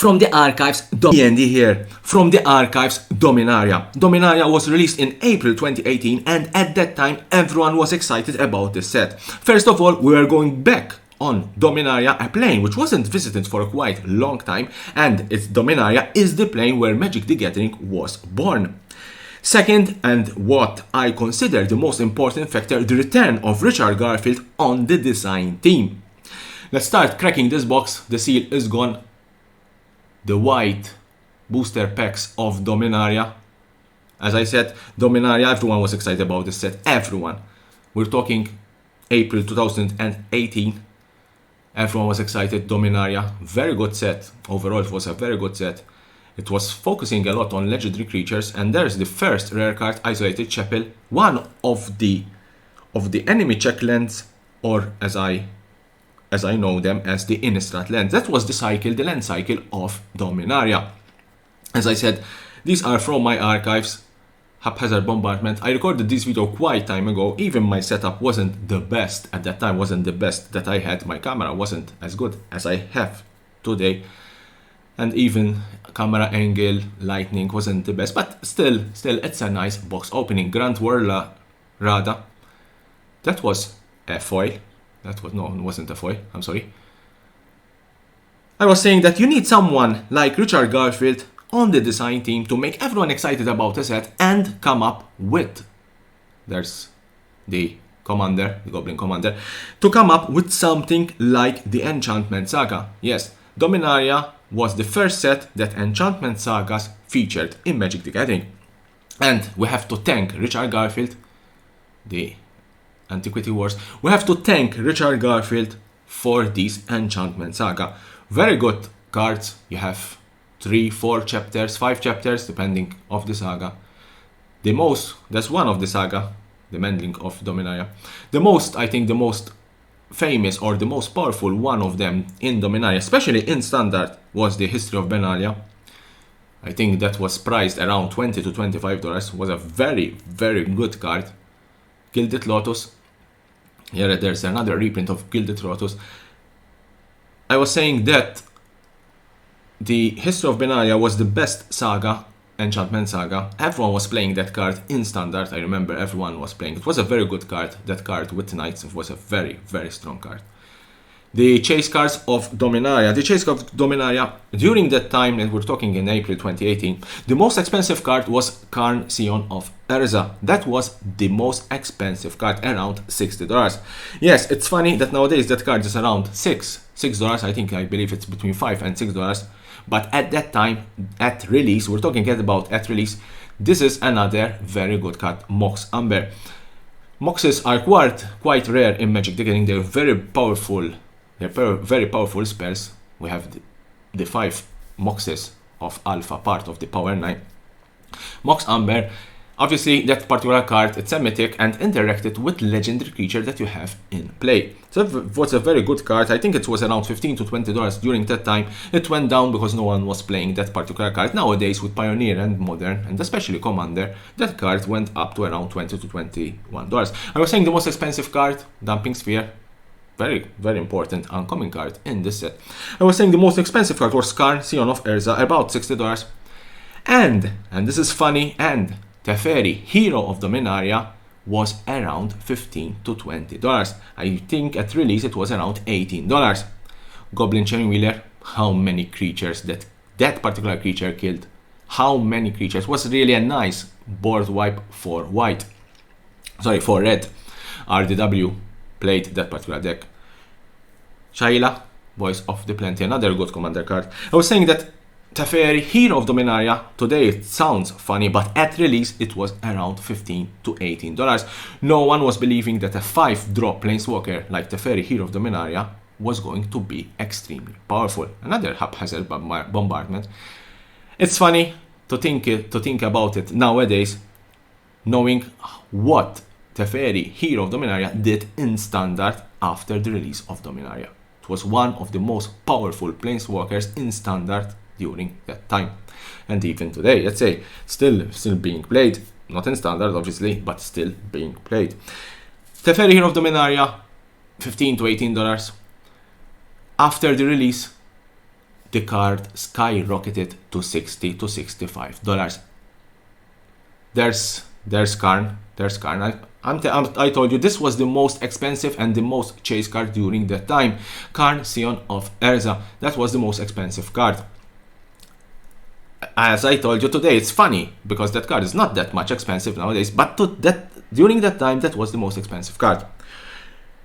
From the archives, E.N.D here. From the archives, Dominaria. Dominaria was released in April 2018, and at that time everyone was excited about this set. First of all, we are going back on Dominaria, a plane which wasn't visited for a quite long time, and its Dominaria is the plane where Magic the Gathering was born. Second, and what I consider the most important factor, the return of Richard Garfield on the design team. Let's start cracking this box. The seal is gone. The white booster packs of Dominaria. As I said, Dominaria, everyone was excited about this set. Everyone. We're talking April 2018. Everyone was excited. Dominaria, very good set. Overall, it was a very good set. It was focusing a lot on legendary creatures, and there's the first rare card, Isolated Chapel, one of the enemy check lands, or as I know them as the Innistrad lands. That was the land cycle of Dominaria. As I said, these are from my archives. Haphazard Bombardment. I recorded this video quite time ago. Even my setup wasn't the best at that time, wasn't the best that I had. My camera wasn't as good as I have today. And even camera angle, lighting wasn't the best. But still, it's a nice box opening. Grand Whirla Rada. That was a foil. No, it wasn't a foil, I'm sorry. I was saying that you need someone like Richard Garfield on the design team to make everyone excited about the set and come up with, there's the commander, the Goblin Commander, to come up with something like the Enchantment Saga. Yes, Dominaria was the first set that Enchantment Sagas featured in Magic the Gathering. And we have to thank Richard Garfield, the Antiquity Wars. We have to thank Richard Garfield for this Enchantment Saga. Very good cards. You have 3, 4 chapters, 5 chapters, depending of the saga. That's one of the saga, the Mendling of Dominaria. I think the most famous or the most powerful one of them in Dominaria, especially in Standard, was the History of Benalia. I think that was priced around $20 to $25. Was a very, very good card. Gilded Lotus. Here there's another reprint of Gilded Lotus. I was saying that the History of Benalia was the best saga, Enchantment Saga. Everyone was playing that card in Standard. I remember everyone was playing. It was a very good card. That card with Knights was a very, very strong card. The chase cards of Dominaria. The chase cards of Dominaria, during that time, and we're talking in April 2018, the most expensive card was Karn Scion of Urza. That was the most expensive card, around $60. Yes, it's funny that nowadays that card is around $6. I believe it's between $5 and $6. But at that time, at release, we're talking about at release, this is another very good card, Mox Amber. Moxes are quite rare in Magic the Gathering. They're very powerful. They're very powerful spells. We have the 5 Moxes of Alpha, part of the Power 9. Mox Amber, obviously that particular card, it's a mythic and interacted with legendary creature that you have in play. So it was a very good card. I think it was around $15 to $20 during that time. It went down because no one was playing that particular card. Nowadays with Pioneer and Modern, and especially Commander, that card went up to around $20 to $21. I was saying the most expensive card, Dumping Sphere. Very, very important uncommon card in this set. I was saying the most expensive card was Karn Scion of Urza, about $60. And this is funny, and Teferi, Hero of Dominaria, was around $15 to $20. I think at release it was around $18. Goblin Chainwheeler, how many creatures that particular creature killed. How many creatures. Was really a nice board wipe for white. Sorry, for red. RDW played that particular deck. Shaila, Voice of the Plenty, another good commander card. I was saying that Teferi, Hero of Dominaria, today it sounds funny, but at release it was around $15 to $18. No one was believing that a 5-drop Planeswalker like Teferi, Hero of Dominaria was going to be extremely powerful. Another Haphazard Bombardment. It's funny to think about it nowadays, knowing what Teferi, Hero of Dominaria, did in Standard after the release of Dominaria. It was one of the most powerful Planeswalkers in Standard during that time. And even today, let's say, still being played. Not in Standard, obviously, but still being played. Teferi, Hero of Dominaria, $15 to $18. After the release, the card skyrocketed to $60 to $65. There's Karn. I told you this was the most expensive and the most chased card during that time. Karn, Scion of Erza. That was the most expensive card. As I told you today, it's funny because that card is not that much expensive nowadays, but during that time, that was the most expensive card.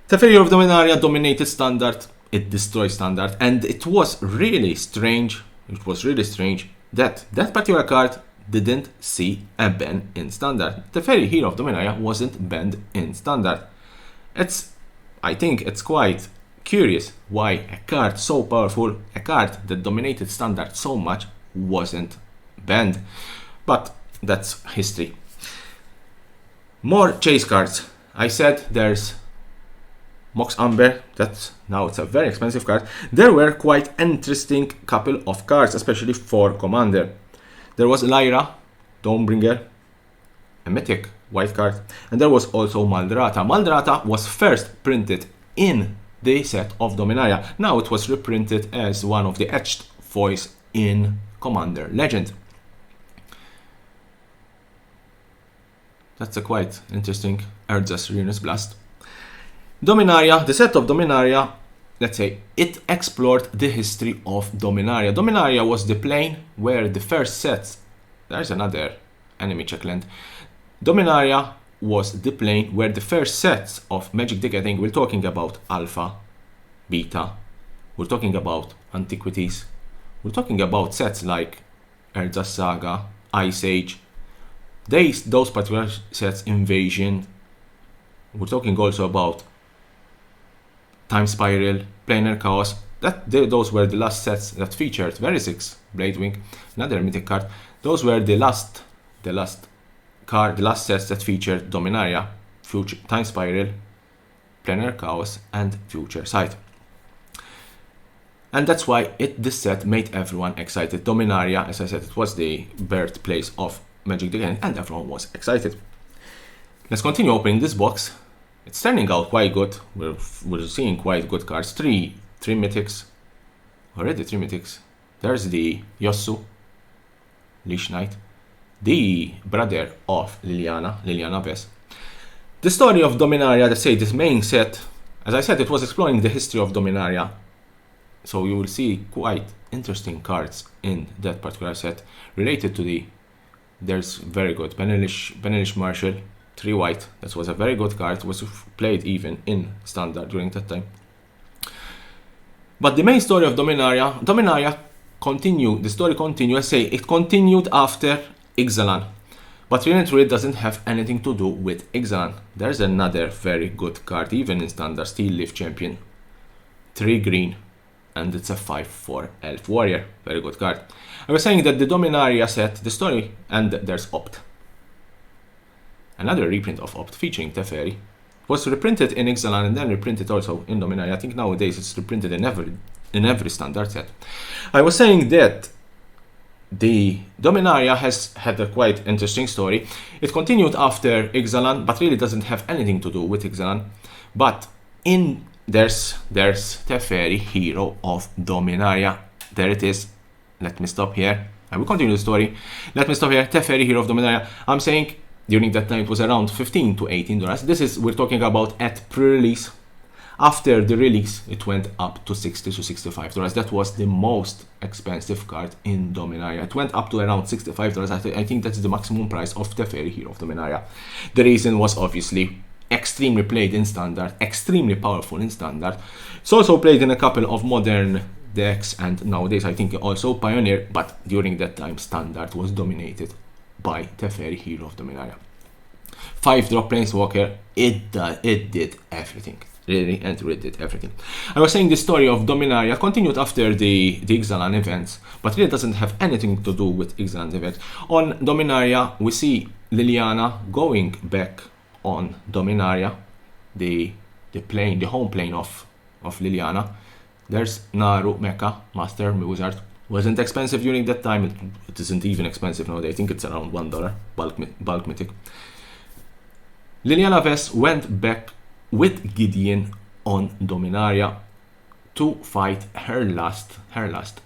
Teferi of Dominaria dominated Standard. It destroyed Standard, and it was really strange. That particular card didn't see a ban in Standard. Teferi Hero of Dominaria wasn't banned in Standard. I think it's quite curious why a card so powerful, a card that dominated Standard so much, wasn't banned, but that's history. More chase cards. I said there's Mox Amber, now it's a very expensive card. There were quite interesting couple of cards, especially for Commander. There was Lyra, Dawnbringer, a mythic white card, and there was also Maldrata. Maldrata was first printed in the set of Dominaria. Now it was reprinted as one of the etched foils in Commander Legend. That's a quite interesting Erza's Renus Blast. Dominaria, the set of Dominaria, let's say, it explored the history of Dominaria. Dominaria was the plane where the first sets, there's another enemy checkland. Dominaria was the plane where the first sets of Magic the Gathering, we're talking about Alpha, Beta, we're talking about Antiquities, we're talking about sets like Erza's Saga, Ice Age, those particular sets, Invasion. We're talking also about Time Spiral, Planar Chaos. Those were the last sets that featured Verisix, Bladewing, another mythic card. Those were the last sets that featured Dominaria, Time Spiral, Planar Chaos, and Future Sight. And that's why this set made everyone excited. Dominaria, as I said, it was the birthplace of Magic the Gathering, and everyone was excited. Let's continue opening this box. It's turning out quite good. We're seeing quite good cards. Three mythics. Already 3 mythics. There's the Yossu, Leash Knight, the brother of Liliana Vess. The story of Dominaria, let's say this main set, as I said, it was exploring the history of Dominaria. So you will see quite interesting cards in that particular set related to there's very good Benelish Marshall, 3 white. That was a very good card. It was played even in Standard during that time. But the main story of Dominaria continued. The story continued. I say it continued after Ixalan, but really it doesn't have anything to do with Ixalan. There's another very good card, even in Standard, Steel Leaf Champion, 3 green, and it's a 5/4 Elf Warrior. Very good card. I was saying that the Dominaria set, the story, and there's Opt. Another reprint of Opt featuring Teferi was reprinted in Ixalan and then reprinted also in Dominaria. I think nowadays it's reprinted in every Standard set. I was saying that the Dominaria has had a quite interesting story. It continued after Ixalan, but really doesn't have anything to do with Ixalan. But there's Teferi, Hero of Dominaria. There it is. Let me stop here. I will continue the story. Let me stop here. Teferi, Hero of Dominaria. I'm saying during that time it was around $15 to $18. We're talking about at pre-release. After the release, it went up to $60 to $65. That was the most expensive card in Dominaria. It went up to around $65. I think that's the maximum price of Teferi, Hero of Dominaria. The reason was obviously extremely played in Standard, extremely powerful in Standard. It's also played in a couple of modern decks, and nowadays I think also Pioneer, but during that time Standard was dominated by Teferi, Hero of Dominaria. 5-drop Planeswalker, it did everything. Really, and really did everything. I was saying the story of Dominaria continued after the Ixalan events, but really doesn't have anything to do with Ixalan events. On Dominaria, we see Liliana going back on Dominaria, the home plane of Liliana. There's Naru, Mecha, Master, Wizard. Wasn't expensive during that time. It isn't even expensive nowadays. I think it's around $1 bulk mythic. Liliana Vess went back with Gideon on Dominaria to fight her last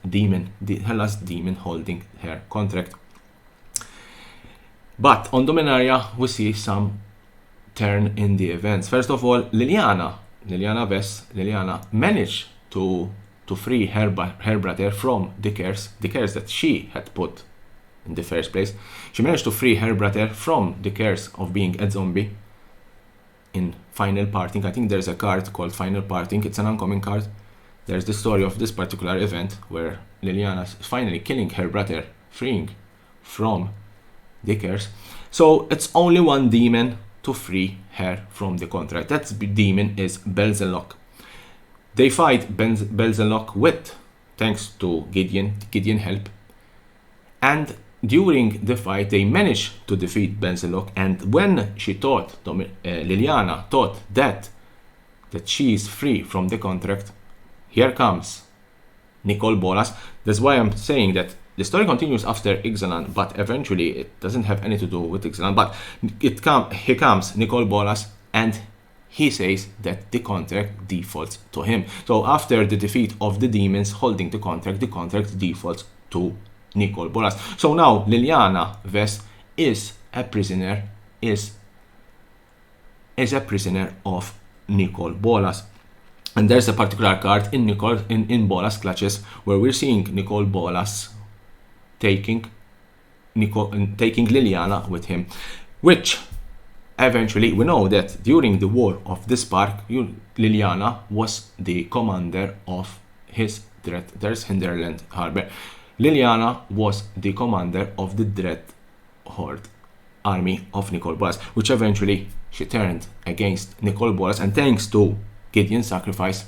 demon, her last demon holding her contract. But on Dominaria, we see some turn in the events. First of all, Liliana managed to free her brother from the curse that she had put in the first place. She managed to free her brother from the curse of being a zombie in Final Parting. I think there's a card called Final Parting. It's an uncommon card. There's the story of this particular event where Liliana is finally killing her brother, freeing from the curse. So it's only one demon to free her from the contract. That demon is Belzenlock. They fight Belzenlock with, thanks to Gideon help, and during the fight they managed to defeat Belzenlock. And when she thought, Liliana thought that she is free from the contract, here comes Nicol Bolas. That's why I'm saying that the story continues after Ixalan, but eventually it doesn't have anything to do with Ixalan. But here comes Nicol Bolas, and he says that the contract defaults to him. So after the defeat of the demons holding the contract defaults to Nicol Bolas. So now Liliana Vess is a prisoner of Nicol Bolas. And there's a particular card in Bolas Clutches where we're seeing Nicol Bolas taking Liliana with him, which eventually we know that during the War of the Spark, Liliana was the commander of his Dread. There's Hinterland Harbor. Liliana was the commander of the Dread Horde army of Nicol Bolas, which eventually she turned against Nicol Bolas, and thanks to Gideon's sacrifice,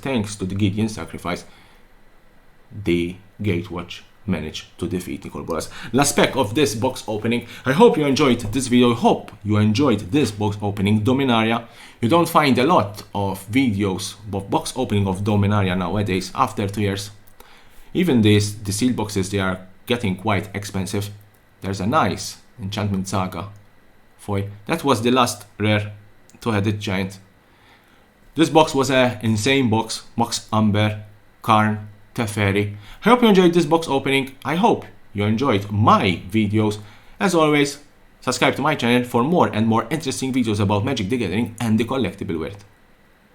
the Gatewatch managed to defeat Nicol Bolas. Last pack of this box opening. I hope you enjoyed this video. I hope you enjoyed this box opening. Dominaria. You don't find a lot of videos of box opening of Dominaria nowadays after 2 years. Even the sealed boxes, they are getting quite expensive. There's a nice Enchantment Saga foil. That was the last rare two-headed giant. This box was an insane box. Mox Amber, Karn, Teferi. I hope you enjoyed this box opening. I hope you enjoyed my videos. As always, subscribe to my channel for more and more interesting videos about Magic the Gathering and the collectible world.